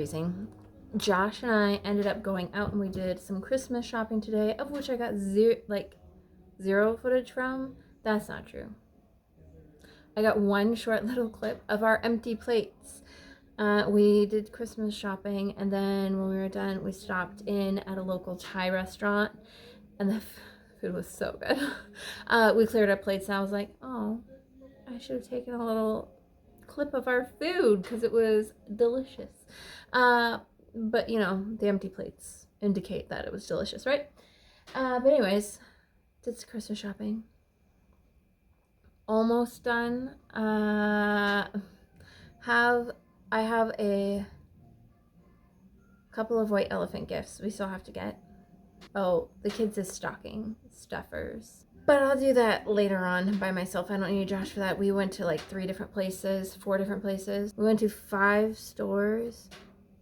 freezing. Josh and I ended up going out and we did some Christmas shopping today, of which I got zero footage from. That's not true. I got one short little clip of our empty plates. We did Christmas shopping, and then when we were done, we stopped in at a local Thai restaurant, and the food was so good. We cleared up plates, and I was like, oh, I should have taken a little clip of our food because it was delicious. But you know, the empty plates indicate that it was delicious, right? But anyways, did some Christmas shopping. Almost done. I have a couple of white elephant gifts we still have to get. Oh, the kids' stocking stuffers. But I'll do that later on by myself. I don't need Josh for that. We went to like 4 different places. We went to 5 stores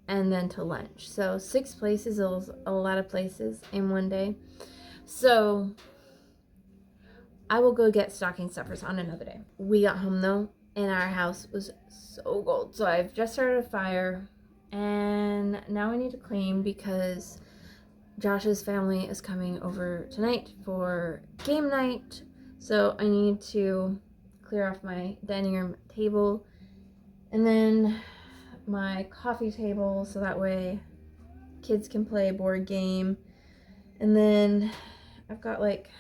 and then to lunch. So 6 places. It was a lot of places in one day. So I will go get stocking stuffers on another day. We got home though, and our house was so cold. So I've just started a fire, and now I need to clean because Josh's family is coming over tonight for game night. So I need to clear off my dining room table and then my coffee table so that way kids can play a board game. And then I've got like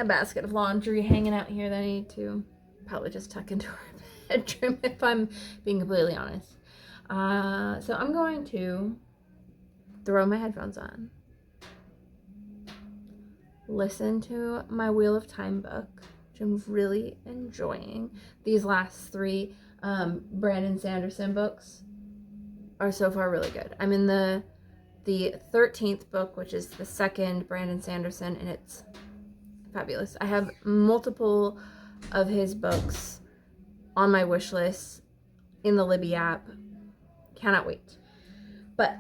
a basket of laundry hanging out here that I need to probably just tuck into our bedroom if I'm being completely honest. So I'm going to throw my headphones on, listen to my Wheel of Time book, which I'm really enjoying. These last 3 Brandon Sanderson books are so far really good. I'm in the 13th book, which is the second Brandon Sanderson, and it's fabulous. I have multiple of his books on my wish list in the Libby app. Cannot wait. But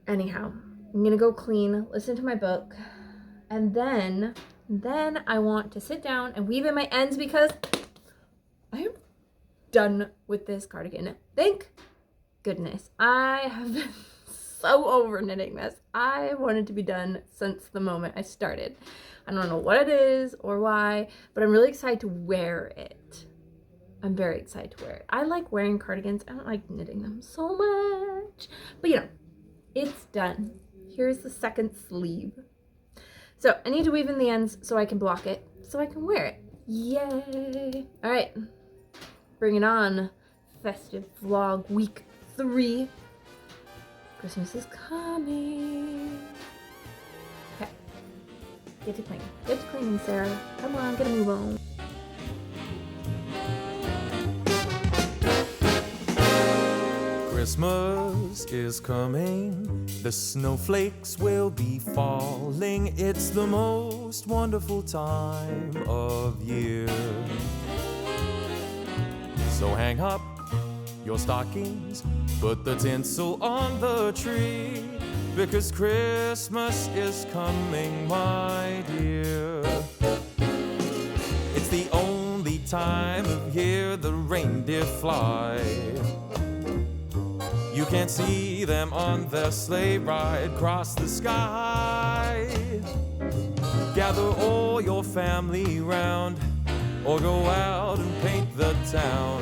anyhow, I'm gonna go clean, listen to my book, and then I want to sit down and weave in my ends because I am done with this cardigan. Thank goodness. I have been so over knitting this. I wanted to be done since the moment I started. I don't know what it is or why, but I'm really excited to wear it. I'm very excited to wear it. I like wearing cardigans. I don't like knitting them so much. But you know, it's done. Here's the second sleeve. So I need to weave in the ends so I can block it, so I can wear it. Yay! All right, bring it on. Festive vlog week 3. Christmas is coming. Okay, get to cleaning. Get to cleaning, Sarah. Come on, get a move on. Christmas is coming, the snowflakes will be falling. It's the most wonderful time of year. So hang up your stockings, put the tinsel on the tree, because Christmas is coming, my dear. It's the only time of year the reindeer fly. You can't see them on their sleigh ride across the sky. Gather all your family round, or go out and paint the town.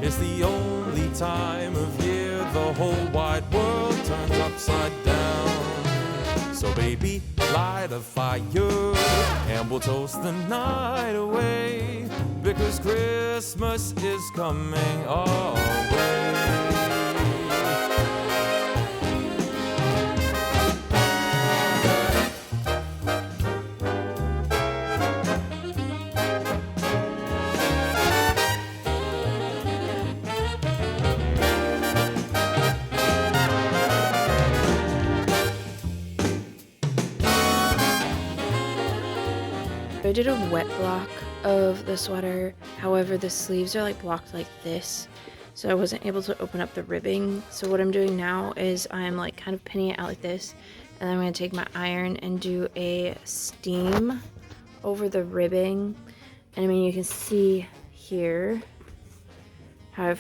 It's the only time of year the whole wide world turns upside down. So baby, light a fire, and we'll toast the night away, because Christmas is coming our way. I did a wet block of the sweater, however the sleeves are like blocked like this, so I wasn't able to open up the ribbing. So what I'm doing now is I'm like kind of pinning it out like this, and then I'm going to take my iron and do a steam over the ribbing. And I mean, you can see here how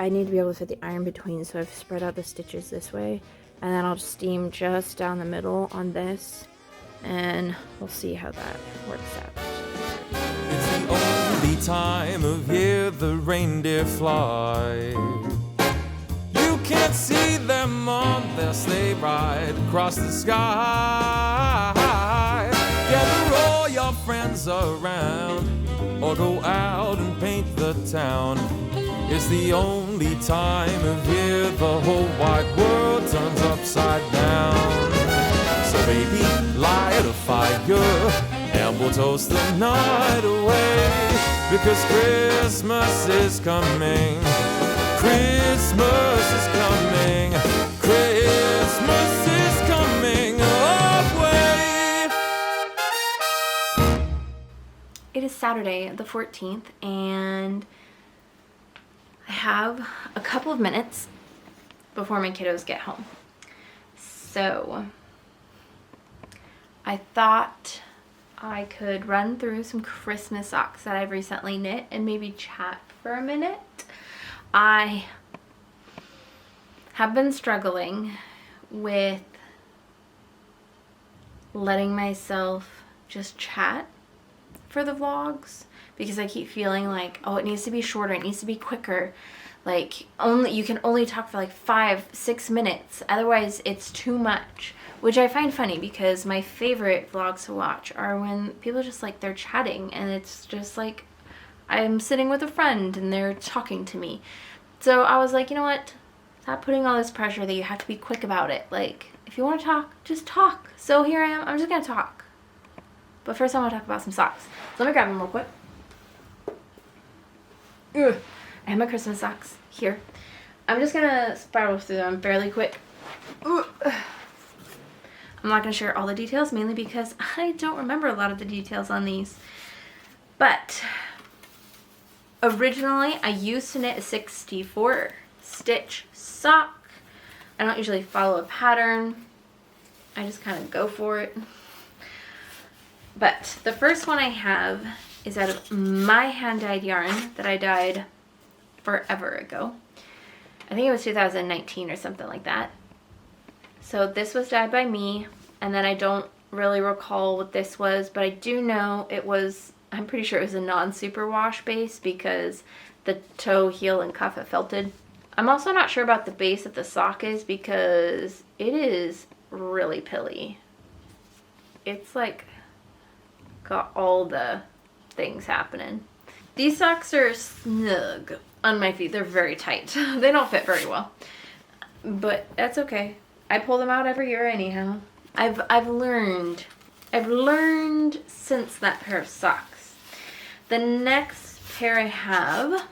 I need to be able to fit the iron between, so I've spread out the stitches this way, and then I'll steam just down the middle on this, and we'll see how that works out. It's the only time of year the reindeer fly. You can't see them on their sleigh ride across the sky. Gather all your friends around, or go out and paint the town. It's the only time of year the whole wide world turns upside down. So baby, light a fire, and we'll toast the night away, because Christmas is coming. Christmas is coming. Christmas is coming our way. It is Saturday the 14th, and I have a couple of minutes before my kiddos get home. So I thought I could run through some Christmas socks that I've recently knit and maybe chat for a minute. I have been struggling with letting myself just chat for the vlogs, because I keep feeling like, oh, it needs to be shorter, it needs to be quicker. Like, you can only talk for like 5-6 minutes, otherwise it's too much. Which I find funny, because my favorite vlogs to watch are when people just like, they're chatting and it's just like I'm sitting with a friend and they're talking to me. So I was like, you know what? Stop putting all this pressure that you have to be quick about it. Like, if you want to talk, just talk. So here I am. I'm just going to talk. But first I want to talk about some socks. So let me grab them real quick. Ugh. I have my Christmas socks here. I'm just going to spiral through them fairly quick. Ugh. I'm not going to share all the details, mainly because I don't remember a lot of the details on these. But originally, I used to knit a 64 stitch sock. I don't usually follow a pattern. I just kind of go for it. But the first one I have is out of my hand-dyed yarn that I dyed forever ago. I think it was 2019 or something like that. So this was dyed by me, and then I don't really recall what this was, but I do know it was, I'm pretty sure it was a non-superwash base, because the toe, heel, and cuff have felted. I'm also not sure about the base that the sock is, because it is really pilly. It's like got all the things happening. These socks are snug on my feet. They're very tight. They don't fit very well, but that's okay. I pull them out every year anyhow. I've learned since that pair of socks. The next pair I have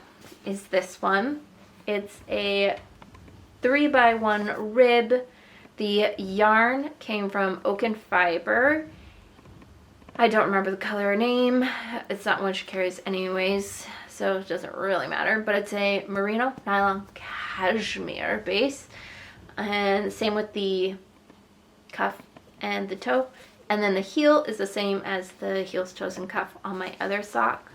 is this one. It's a 3x1 rib. The yarn came from Oak & Fiber. I don't remember the color or name. It's not one she carries anyways, so it doesn't really matter. But it's a merino nylon cashmere base. And same with the cuff and the toe. And then the heel is the same as the heels, toes, and cuff on my other sock.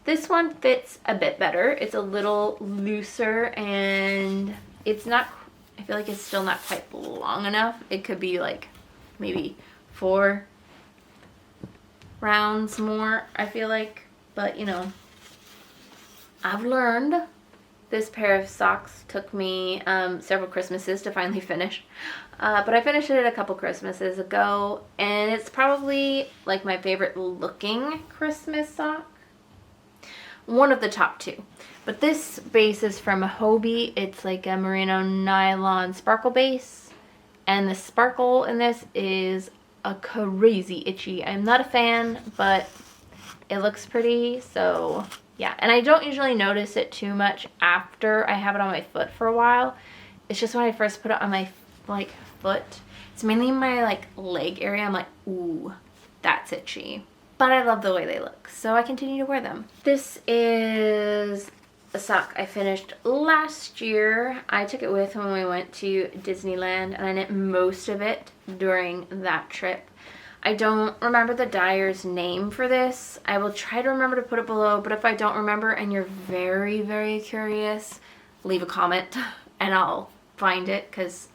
This one fits a bit better. It's a little looser, and it's not, I feel like it's still not quite long enough. It could be like maybe 4 rounds more, I feel like. But, you know, I've learned. This pair of socks took me several Christmases to finally finish. But I finished it a couple Christmases ago, and it's probably like my favorite looking Christmas sock. One of the top 2. But this base is from Hobie. It's like a merino nylon sparkle base. And the sparkle in this is a crazy itchy. I'm not a fan, but it looks pretty, so yeah. And I don't usually notice it too much after I have it on my foot for a while. It's just when I first put it on my like foot. It's mainly in my like leg area. I'm like, ooh, that's itchy. But I love the way they look, so I continue to wear them. This is a sock I finished last year. I took it with when we went to Disneyland, and I knit most of it during that trip. I don't remember the dyer's name for this. I will try to remember to put it below, but if I don't remember and you're very, very curious, leave a comment and I'll find it, because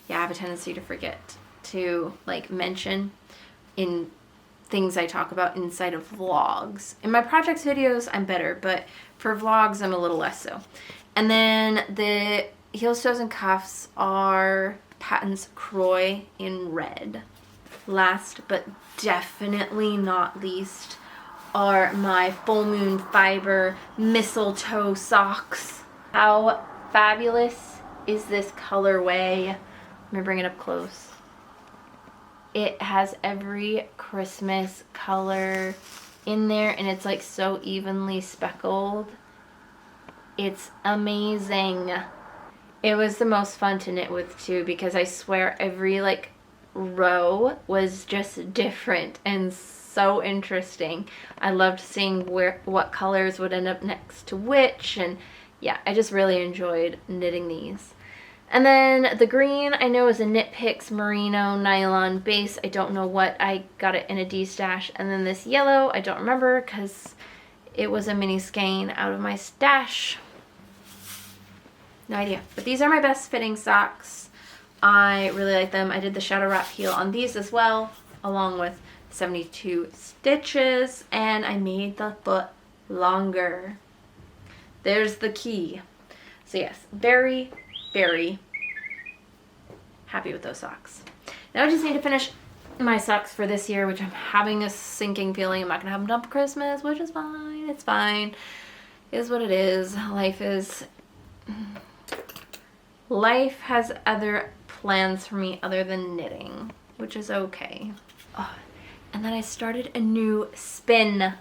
yeah, I have a tendency to forget to like mention in things I talk about inside of vlogs. In my projects videos, I'm better, but for vlogs, I'm a little less so. And then the heels, toes, and cuffs are Patton's Croy in red. Last but definitely not least are my Full Moon Fiber mistletoe socks. How fabulous is this colorway? Let me bring it up close. It has every Christmas color in there, and it's like so evenly speckled. It's amazing. It was the most fun to knit with too, because I swear every like row was just different and so interesting. I loved seeing what colors would end up next to which, and yeah, I just really enjoyed knitting these. And then the green I know is a Knit Picks merino nylon base. I don't know what, I got it in a D-stash. And then this yellow, I don't remember because it was a mini skein out of my stash. No idea. But these are my best fitting socks. I really like them. I did the shadow wrap heel on these as well, along with 72 stitches, and I made the foot longer. There's the key. So yes, very, very happy with those socks. Now I just need to finish my socks for this year, which I'm having a sinking feeling I'm not gonna have them done for Christmas, which is fine. It's fine. It is what it is. Life has other plans for me other than knitting, which is okay. Oh, and then I started a new spin.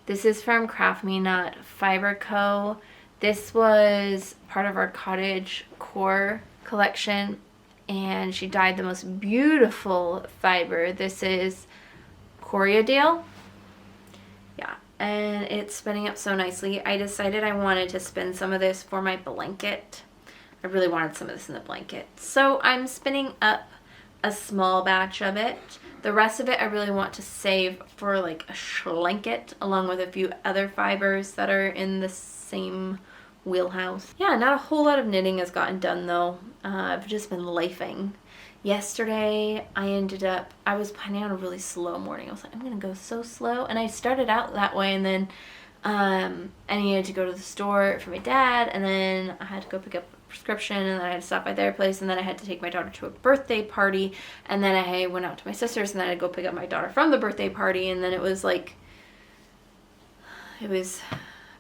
This is from Craft Me Not Fiber Co. This was part of our cottage core collection, and she dyed the most beautiful fiber. This is Coriadale. Yeah, and it's spinning up so nicely. I decided I wanted to spin some of this for my blanket. I really wanted some of this in the blanket. So I'm spinning up a small batch of it. The rest of it I really want to save for like a blanket, along with a few other fibers that are in the same wheelhouse. Yeah, not a whole lot of knitting has gotten done though. I've just been lifing. Yesterday I was planning on a really slow morning. I was like, I'm gonna go so slow, and I started out that way, and then I needed to go to the store for my dad, and then I had to go pick up a prescription, and then I had to stop by their place, and then I had to take my daughter to a birthday party, and then I went out to my sister's, and then I had to go pick up my daughter from the birthday party, and then it was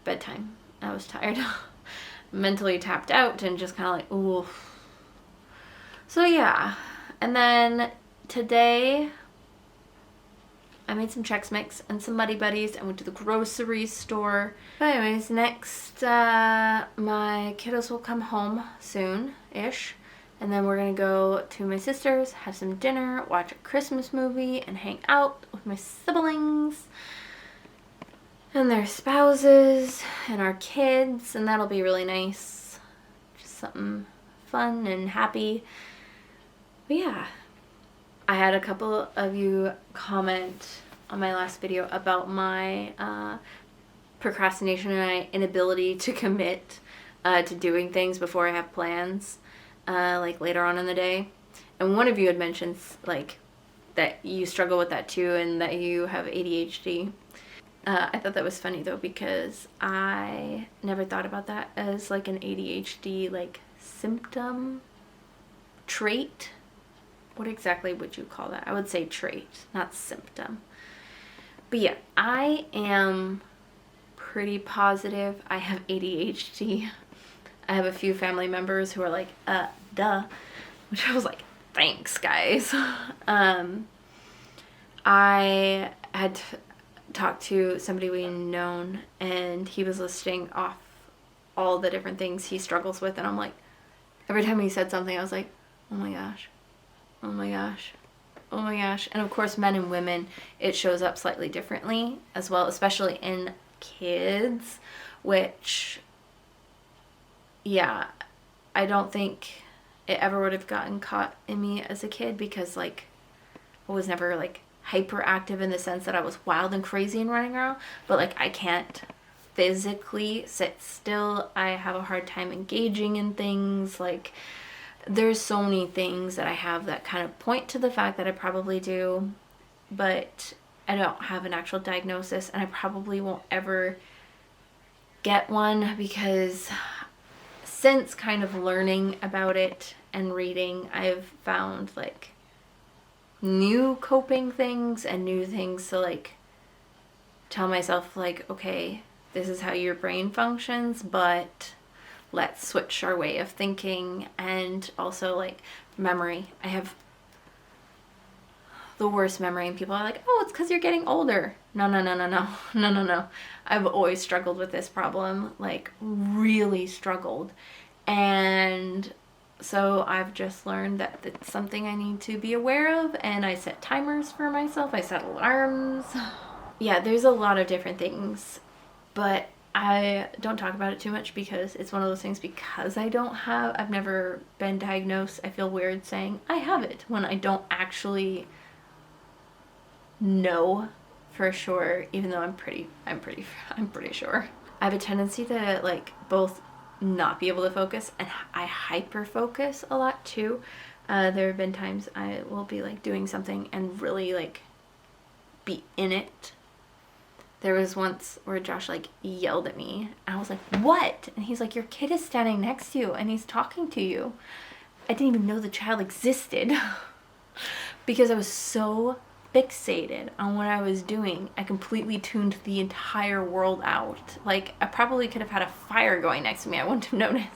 bedtime. I was tired. Mentally tapped out and just kind of like, ooh. So yeah, and then today I made some Chex Mix and some Muddy Buddies and went to the grocery store. But anyways, next my kiddos will come home soon-ish, and then we're gonna go to my sister's, have some dinner, watch a Christmas movie, and hang out with my siblings and their spouses and our kids, and that'll be really nice. Just something fun and happy. But yeah, I had a couple of you comment on my last video about my procrastination and my inability to commit to doing things before I have plans, like later on in the day. And one of you had mentioned like that you struggle with that too, and that you have ADHD. I thought that was funny though, because I never thought about that as like an ADHD like symptom, trait. What exactly would you call that? I would say trait, not symptom. But yeah, I am pretty positive I have ADHD. I have a few family members who are like, duh. Which I was like, thanks guys. I had talked to somebody we known, and he was listing off all the different things he struggles with, and I'm like, every time he said something I was like, oh my gosh, oh my gosh, oh my gosh. And of course men and women, it shows up slightly differently as well, especially in kids, which yeah, I don't think it ever would have gotten caught in me as a kid, because like I was never like hyperactive in the sense that I was wild and crazy and running around, but like I can't physically sit still. I have a hard time engaging in things. Like, there's so many things that I have that kind of point to the fact that I probably do, but I don't have an actual diagnosis, and I probably won't ever get one, because since kind of learning about it and reading, I've found like new coping things and new things to like tell myself, like, okay, this is how your brain functions, but let's switch our way of thinking. And also like memory. I have the worst memory, and people are like, oh, it's because you're getting older. No. I've always struggled with this problem, like really struggled. And so I've just learned that it's something I need to be aware of, and I set timers for myself. I set alarms. Yeah, there's a lot of different things, but I don't talk about it too much because it's one of those things, because I've never been diagnosed. I feel weird saying I have it when I don't actually know for sure, even though I'm pretty sure. I have a tendency to like both not be able to focus, and I hyper focus a lot too. There have been times I will be like doing something and really like be in it. There was once where Josh like yelled at me, and I was like, what? And he's like, your kid is standing next to you and he's talking to you. I didn't even know the child existed because I was so fixated on what I was doing. I completely tuned the entire world out. Like, I probably could have had a fire going next to me. I wouldn't have noticed.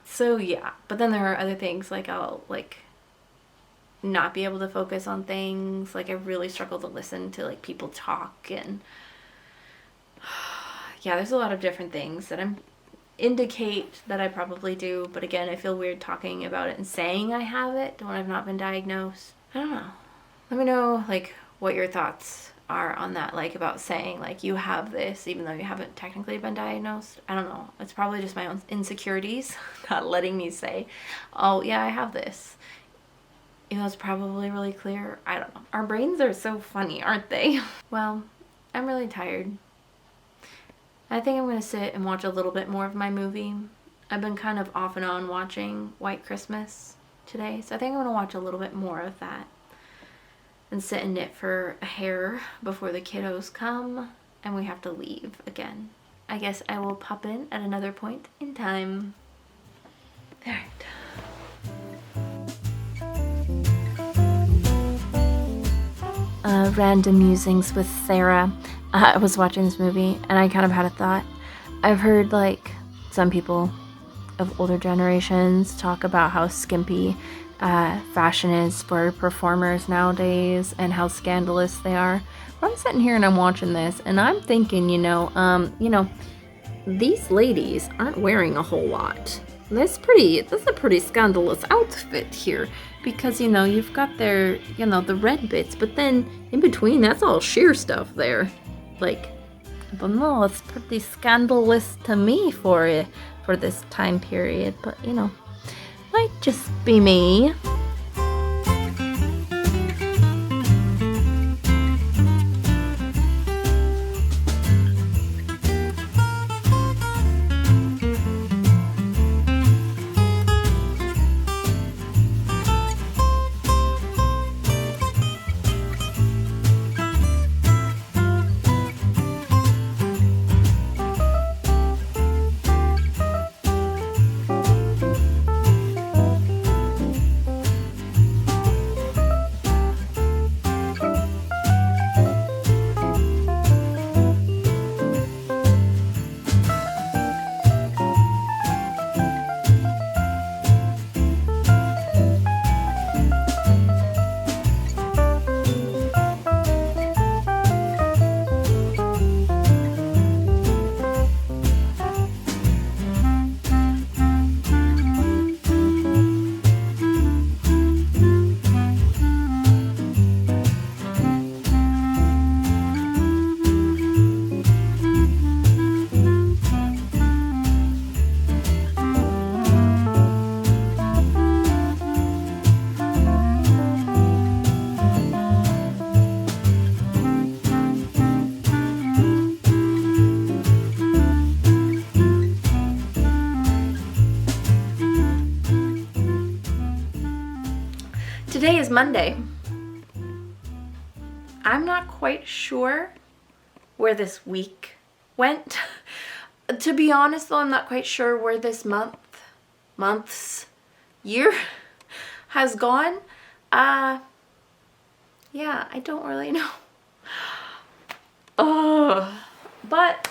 So yeah. But then there are other things, like I'll like not be able to focus on things. Like, I really struggle to listen to like people talk, and yeah, there's a lot of different things that indicate that I probably do, but again, I feel weird talking about it and saying I have it when I've not been diagnosed. I don't know. Let me know like what your thoughts are on that, like about saying like you have this even though you haven't technically been diagnosed. I don't know. It's probably just my own insecurities not letting me say, oh yeah, I have this. Even though it's probably really clear. I don't know. Our brains are so funny, aren't they? Well, I'm really tired. I think I'm going to sit and watch a little bit more of my movie. I've been kind of off and on watching White Christmas today, so I think I'm going to watch a little bit more of that and sit and knit for a hair before the kiddos come and we have to leave again. I guess I will pop in at another point in time. Alright. Random musings with Sarah. I was watching this movie and I kind of had a thought. I've heard like some people of older generations talk about how skimpy fashion is for performers nowadays and how scandalous they are. But I'm sitting here and I'm watching this and I'm thinking, these ladies aren't wearing a whole lot. That's a pretty scandalous outfit here, because you've got their the red bits, but then in between that's all sheer stuff there. Like, but no, it's pretty scandalous to me for this time period, but might just be me. Monday. I'm not quite sure where this week went. To be honest though, I'm not quite sure where this year has gone. Yeah, I don't really know. But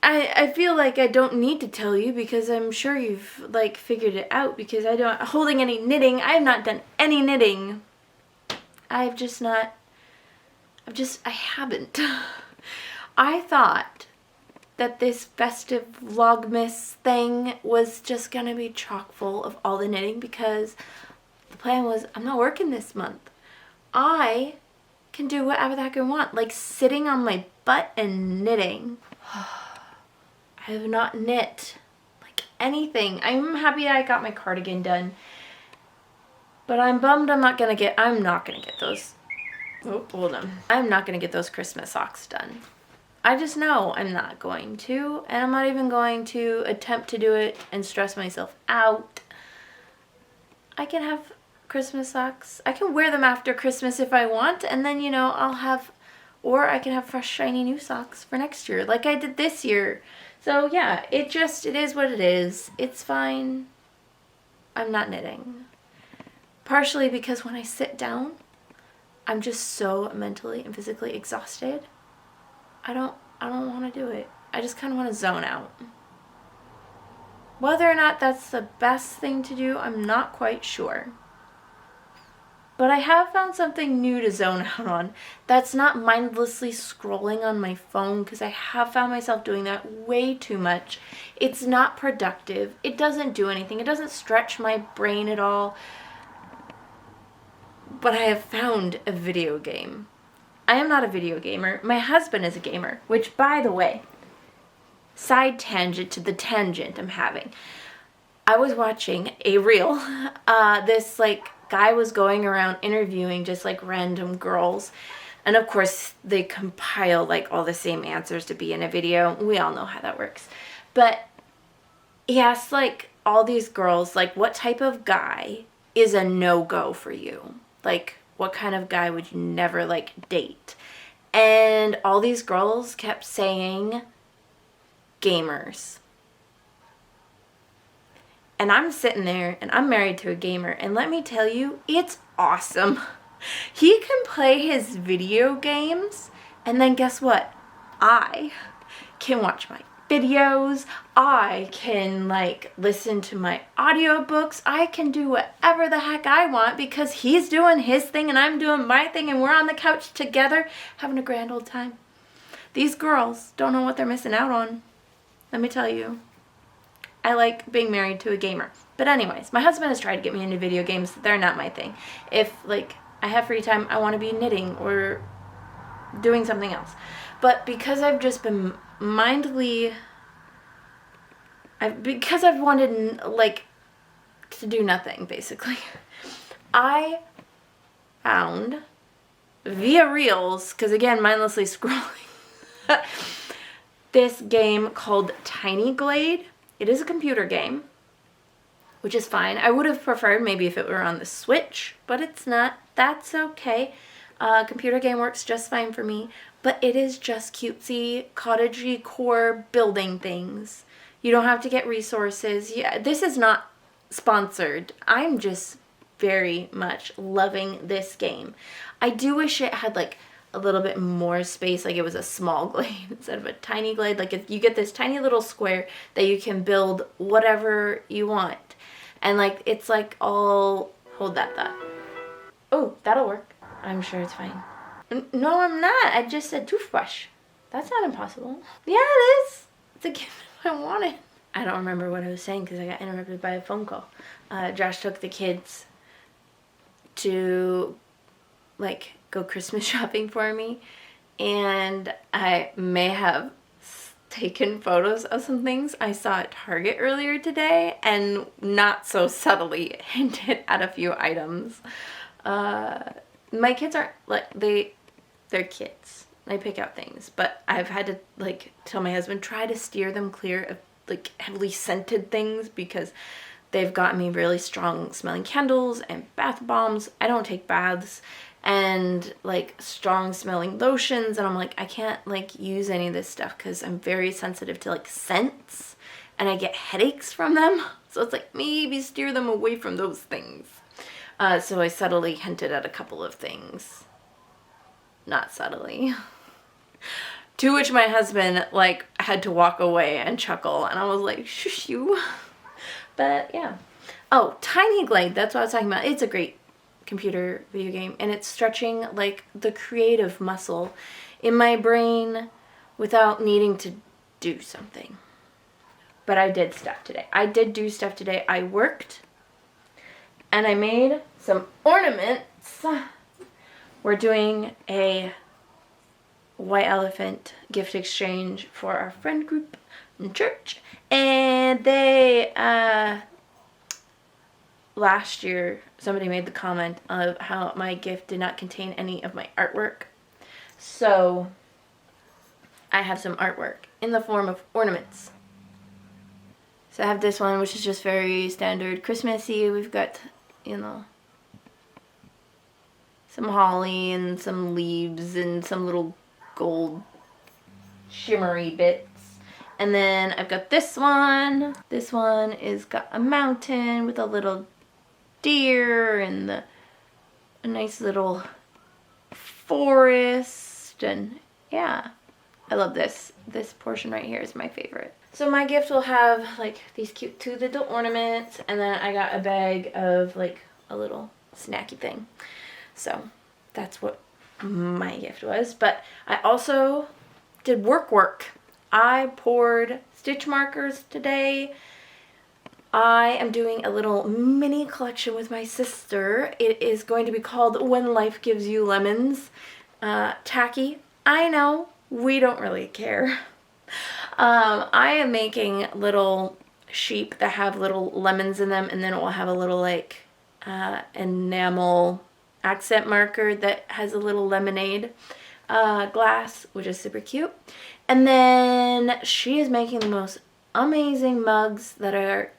I feel like I don't need to tell you because I'm sure you've like figured it out because I don't holding any knitting. I have not done any knitting. I haven't. I thought that this festive Vlogmas thing was just gonna be chock full of all the knitting because the plan was I'm not working this month. I can do whatever the heck I want, like sitting on my butt and knitting. I have not knit like anything. I'm happy I got my cardigan done, but I'm bummed I'm not gonna get those. Oh, hold on. I'm not gonna get those Christmas socks done. I just know I'm not going to, and I'm not even going to attempt to do it and stress myself out. I can have Christmas socks. I can wear them after Christmas if I want, and then, or I can have fresh, shiny new socks for next year, like I did this year. So yeah, it is what it is. It's fine. I'm not knitting. Partially because when I sit down, I'm just so mentally and physically exhausted. I don't want to do it. I just kind of want to zone out. Whether or not that's the best thing to do, I'm not quite sure. But I have found something new to zone out on that's not mindlessly scrolling on my phone, because I have found myself doing that way too much. It's not productive. It doesn't do anything. It doesn't stretch my brain at all. But I have found a video game. I am not a video gamer. My husband is a gamer, which, by the way, side tangent to the tangent I'm having. I was watching a reel. This guy was going around interviewing just random girls, and of course they compile all the same answers to be in a video. We all know how that works. But he asked all these girls what type of guy is a no-go for you? What kind of guy would you never date? And all these girls kept saying gamers. And I'm sitting there and I'm married to a gamer, and let me tell you, it's awesome. He can play his video games, and then guess what? I can watch my videos. I can listen to my audiobooks. I can do whatever the heck I want because he's doing his thing and I'm doing my thing, and we're on the couch together having a grand old time. These girls don't know what they're missing out on. Let me tell you. I like being married to a gamer. But anyways, my husband has tried to get me into video games. They're not my thing. If I have free time, I want to be knitting or doing something else. But because I've just been because I've wanted to do nothing basically, I found via reels, because again, mindlessly scrolling, this game called Tiny Glade. It is a computer game, which is fine. I would have preferred maybe if it were on the Switch, but it's not. That's okay. Computer game works just fine for me, but it is just cutesy, cottagey core building things. You don't have to get resources. Yeah, this is not sponsored. I'm just very much loving this game. I do wish it had a little bit more space, it was a small glade instead of a tiny glade. If you get this tiny little square that you can build whatever you want, and it's all, hold that thought. Oh, that'll work. I'm sure it's fine. No, I'm not. I just said toothbrush. That's not impossible. Yeah, it is. It's a gift I wanted. I don't remember what I was saying because I got interrupted by a phone call. Josh took the kids to go Christmas shopping for me, and I may have taken photos of some things I saw at Target earlier today and not so subtly hinted at a few items. My kids aren't they're kids. I pick out things, but I've had to tell my husband, try to steer them clear of heavily scented things, because they've gotten me really strong smelling candles and bath bombs. I don't take baths. And like strong smelling lotions, and I'm like, I can't like use any of this stuff because I'm very sensitive to like scents and I get headaches from them. So it's like, maybe steer them away from those things. So I subtly hinted at a couple of things. Not subtly. To which my husband like had to walk away and chuckle, and I was like, shush you. But yeah. Oh, Tiny Glade, that's what I was talking about. It's a great computer video game, and it's stretching like the creative muscle in my brain without needing to do something. But I did stuff today. I did do stuff today. I worked and I made some ornaments. We're doing a white elephant gift exchange for our friend group in church, and they last year, somebody made the comment of how my gift did not contain any of my artwork. So I have some artwork in the form of ornaments. So I have this one, which is just very standard Christmassy. We've got, you know, some holly and some leaves and some little gold shimmery bits. And then I've got this one. This one is got a mountain with a little deer and a nice little forest, and yeah, I love this. This portion right here is my favorite. So my gift will have like these cute 2 little ornaments, and then I got a bag of like a little snacky thing. So that's what my gift was. But I also did work. I poured stitch markers today. I am doing a little mini collection with my sister. It is going to be called When Life Gives You Lemons. Tacky. I know, we don't really care. I am making little sheep that have little lemons in them, and then it will have a little like enamel accent marker that has a little lemonade glass, which is super cute. And then she is making the most amazing mugs that are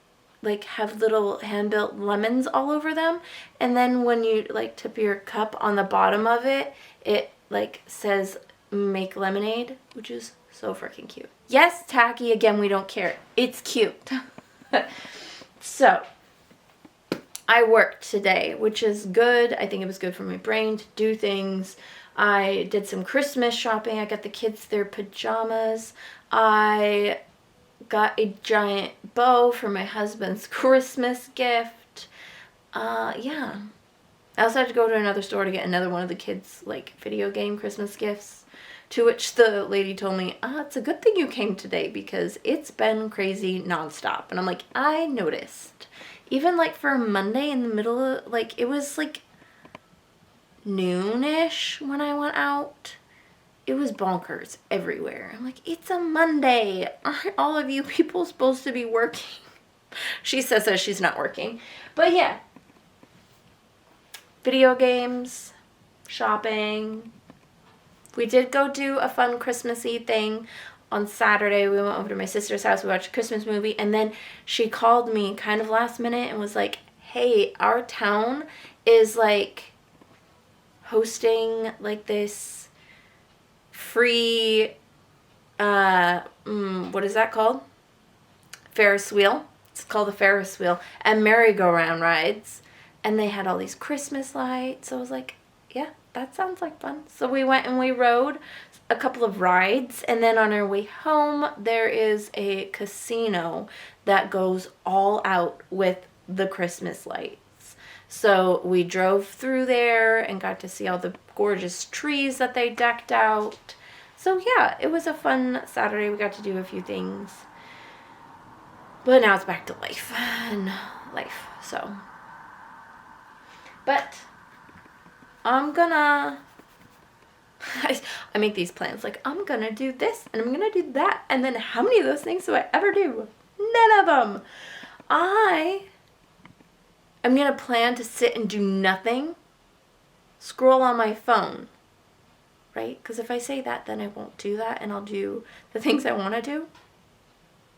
like have little hand-built lemons all over them, and then when you like tip your cup on the bottom of it, it like says make lemonade, which is so freaking cute. Yes, tacky, again, we don't care. It's cute. So I worked today, which is good. I think it was good for my brain to do things. I did some Christmas shopping. I got the kids their pajamas. I got a giant bow for my husband's Christmas gift. Yeah. I also had to go to another store to get another one of the kids' like video game Christmas gifts. To which the lady told me, it's a good thing you came today because it's been crazy nonstop. And I'm like, I noticed. Even like for Monday in the middle of, like, it was like noonish when I went out. It was bonkers everywhere. I'm like, it's a Monday. Aren't all of you people supposed to be working? She says that she's not working. But yeah. Video games, shopping. We did go do a fun Christmassy thing on Saturday. We went over to my sister's house. We watched a Christmas movie. And then she called me kind of last minute and was like, hey, our town is like hosting like this free, what is that called? Ferris wheel. It's called the Ferris wheel. And merry-go-round rides. And they had all these Christmas lights. So I was like, yeah, that sounds like fun. So we went and we rode a couple of rides. And then on our way home, there is a casino that goes all out with the Christmas lights. So we drove through there and got to see all the gorgeous trees that they decked out. So yeah, it was a fun Saturday. We got to do a few things. But now it's back to life and life, so. But I'm gonna, I make these plans like I'm gonna do this and I'm gonna do that. And then how many of those things do I ever do? None of them. I'm gonna plan to sit and do nothing, scroll on my phone, right? Because if I say that, then I won't do that and I'll do the things I want to do,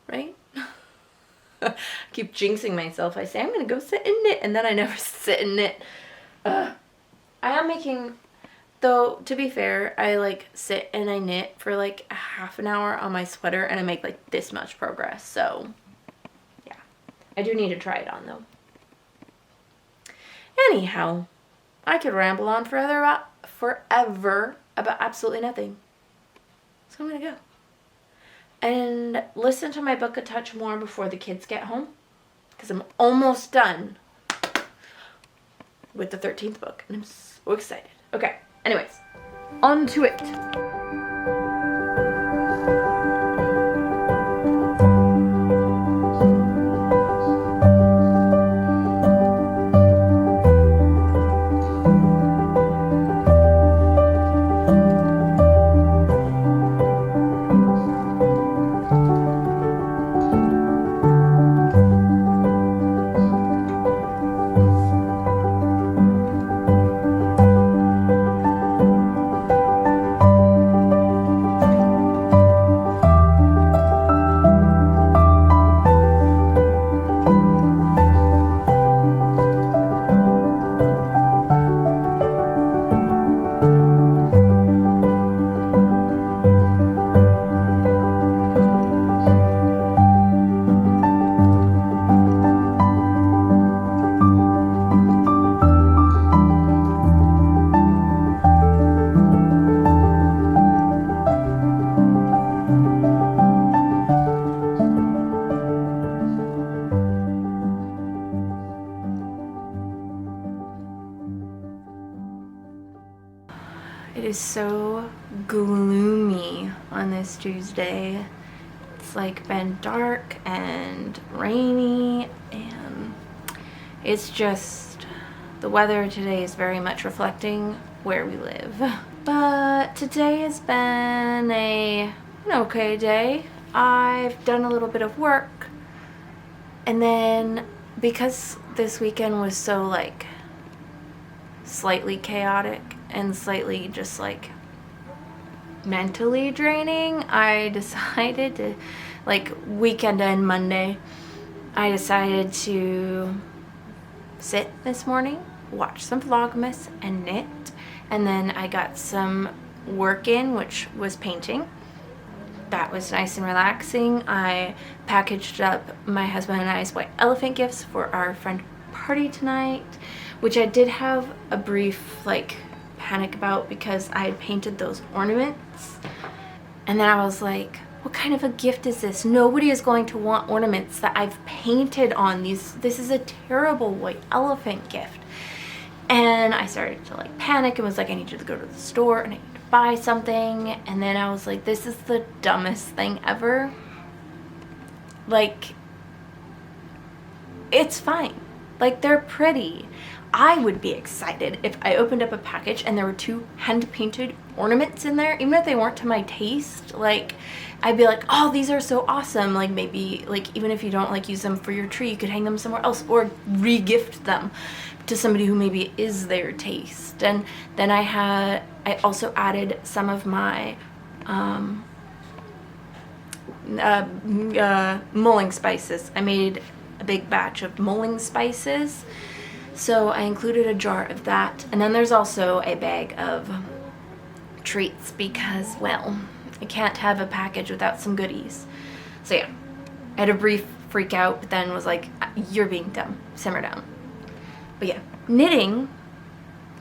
right? I keep jinxing myself. I say I'm gonna go sit and knit, and then I never sit and knit. I am making, though, to be fair, I like sit and I knit for like a half an hour on my sweater and I make like this much progress. So yeah, I do need to try it on though. Anyhow, I could ramble on forever about absolutely nothing. So I'm gonna go and listen to my book a touch more before the kids get home, because I'm almost done with the 13th book and I'm so excited. Okay, anyways, on to it. It is so gloomy on this Tuesday. It's like been dark and rainy, and it's just, the weather today is very much reflecting where we live. But today has been an okay day. I've done a little bit of work, and then because this weekend was so like slightly chaotic and slightly just like mentally draining, I decided to, like weekend and Monday, I decided to sit this morning, watch some Vlogmas and knit, and then I got some work in, which was painting. That was nice and relaxing. I packaged up my husband and I's white elephant gifts for our friend party tonight, which I did have a brief like panic about because I had painted those ornaments, and then I was like, what kind of a gift is this? Nobody is going to want ornaments that I've painted on these. This is a terrible white elephant gift. And I started to like panic and was like, I need you to go to the store and I need to buy something. And then I was like, this is the dumbest thing ever. Like, it's fine. Like, they're pretty. I would be excited if I opened up a package and there were 2 hand-painted ornaments in there, even if they weren't to my taste. Like, I'd be like, oh, these are so awesome. Like, maybe, like, even if you don't, like, use them for your tree, you could hang them somewhere else or re-gift them to somebody who maybe is their taste. And then I also added some of my mulling spices. I made a big batch of mulling spices, so I included a jar of that. And then there's also a bag of treats because, well, I can't have a package without some goodies. So yeah, I had a brief freak out, but then was like, you're being dumb, simmer down. But yeah, knitting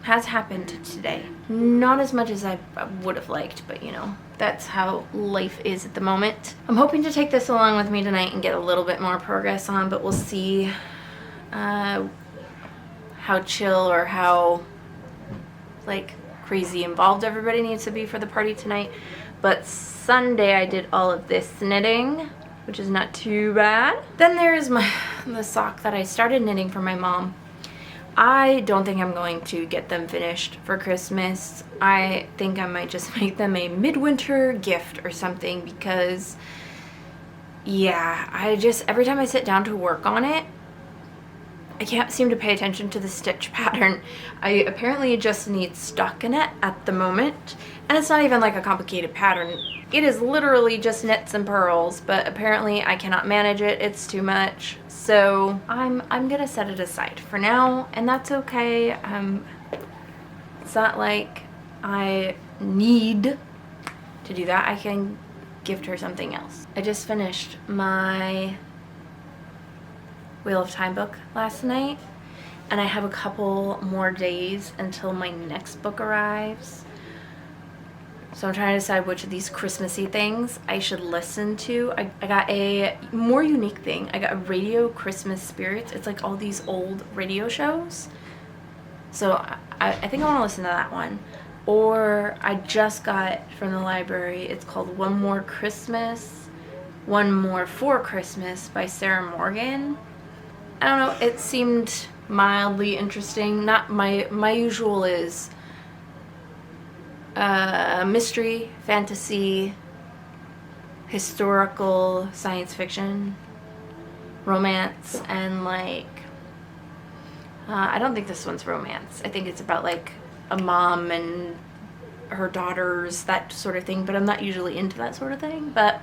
has happened today. Not as much as I would have liked, but you know, that's how life is at the moment. I'm hoping to take this along with me tonight and get a little bit more progress on, but we'll see how chill or how like crazy involved everybody needs to be for the party tonight. But Sunday I did all of this knitting, which is not too bad. Then there's the sock that I started knitting for my mom. I don't think I'm going to get them finished for Christmas. I think I might just make them a midwinter gift or something because, yeah, every time I sit down to work on it, I can't seem to pay attention to the stitch pattern. I apparently just need stockinette at the moment, And it's not even like a complicated pattern. It is literally just knits and purls, but apparently I cannot manage it. It's too much. So I'm gonna set it aside for now, and that's okay. It's not like I need to do that. I can gift her something else. I just finished my Wheel of Time book last night, and I have a couple more days until my next book arrives. So I'm trying to decide which of these Christmassy things I should listen to. I got a more unique thing. I got a Radio Christmas Spirits. It's like all these old radio shows. So I think I want to listen to that one. Or I just got from the library, it's called One More Christmas, One More for Christmas by Sarah Morgan. I don't know, it seemed mildly interesting. Not my usual is mystery, fantasy, historical, science fiction, romance, and like I don't think this one's romance. I think it's about like a mom and her daughters, that sort of thing, but I'm not usually into that sort of thing. But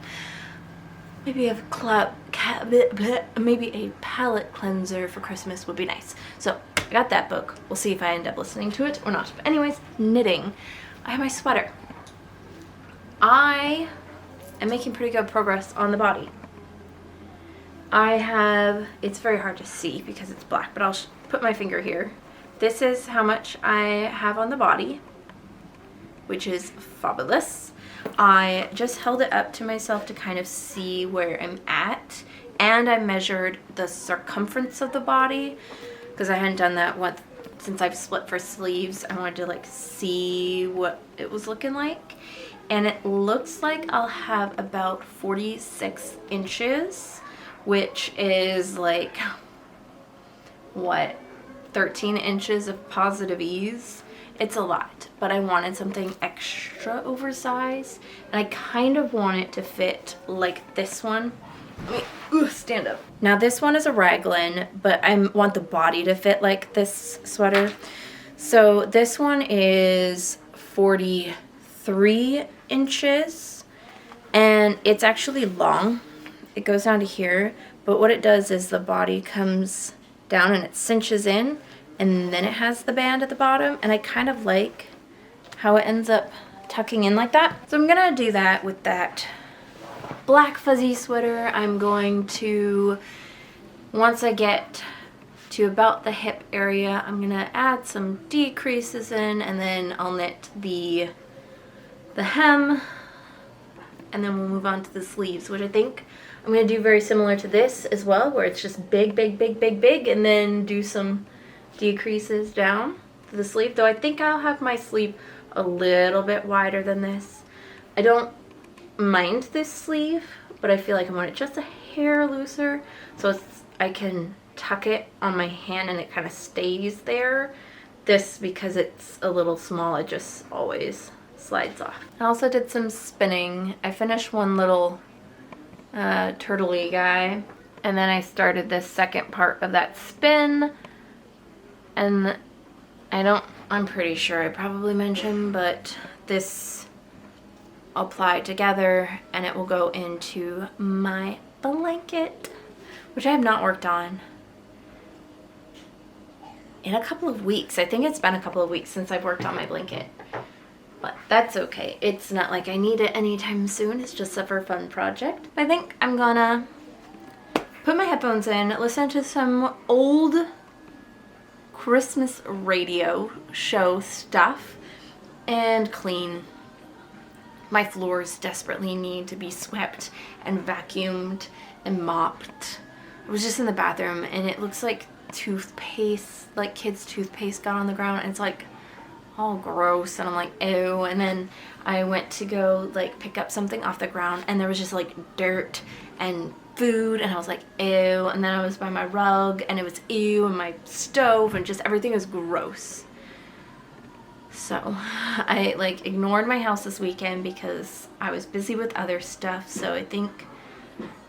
maybe maybe a palette cleanser for Christmas would be nice. So I got that book. We'll see if I end up listening to it or not. But anyways, knitting. I have my sweater. I am making pretty good progress on the body. It's very hard to see because it's black, but I'll put my finger here. This is how much I have on the body, which is fabulous. I just held it up to myself to kind of see where I'm at, and I measured the circumference of the body because I hadn't done that once since I've split for sleeves. I wanted to like see what it was looking like, and it looks like I'll have about 46 inches, which is like what, 13 inches of positive ease. It's a lot, but I wanted something extra oversized, and I kind of want it to fit like this one. Let me stand up. Now this one is a raglan, but I want the body to fit like this sweater. So this one is 43 inches, and it's actually long. It goes down to here, but what it does is the body comes down and it cinches in, and then it has the band at the bottom, and I kind of like how it ends up tucking in like that. So I'm gonna do that with that black fuzzy sweater. I'm going to, once I get to about the hip area, I'm gonna add some decreases in, and then I'll knit the hem, and then we'll move on to the sleeves, which I think I'm gonna do very similar to this as well, where it's just big, big, big, big, big, and then do some decreases down to the sleeve. Though I think I'll have my sleeve a little bit wider than this. I don't mind this sleeve, but I feel like I want it just a hair looser, so I can tuck it on my hand and it kind of stays there. This, because it's a little small, it just always slides off. I also did some spinning. I finished one little turtley guy, and then I started this second part of that spin, and I'm pretty sure I probably mentioned, but this I'll apply together and it will go into my blanket, which I have not worked on in a couple of weeks. I think it's been a couple of weeks since I've worked on my blanket, but that's okay. It's not like I need it anytime soon. It's just a for fun project. I think I'm gonna put my headphones in, listen to some old Christmas radio show stuff, and clean. My floors desperately need to be swept and vacuumed and mopped. I was just in the bathroom and it looks like toothpaste, like kids' toothpaste got on the ground, and it's like all gross, and I'm like, ew. And then I went to go like pick up something off the ground and there was just like dirt and food, and I was like, ew. And then I was by my rug and it was ew, and my stove, and just everything was gross. So I like ignored my house this weekend because I was busy with other stuff. So I think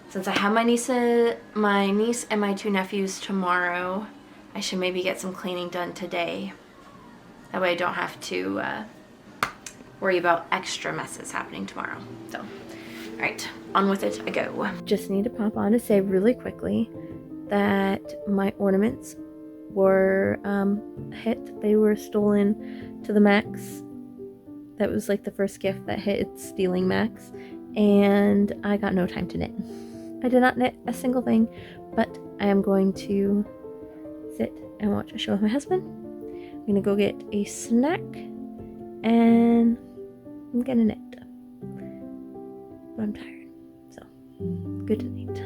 since I have my niece and my two nephews tomorrow, I should maybe get some cleaning done today. That way I don't have to worry about extra messes happening tomorrow. So, all right, on with it I go. Just need to pop on to say really quickly that my ornaments were hit. They were stolen to the max. That was like the first gift that hit its stealing max, and I got no time to knit. I did not knit a single thing, but I am going to sit and watch a show with my husband. I'm gonna go get a snack, and I'm gonna knit. But I'm tired, so good night.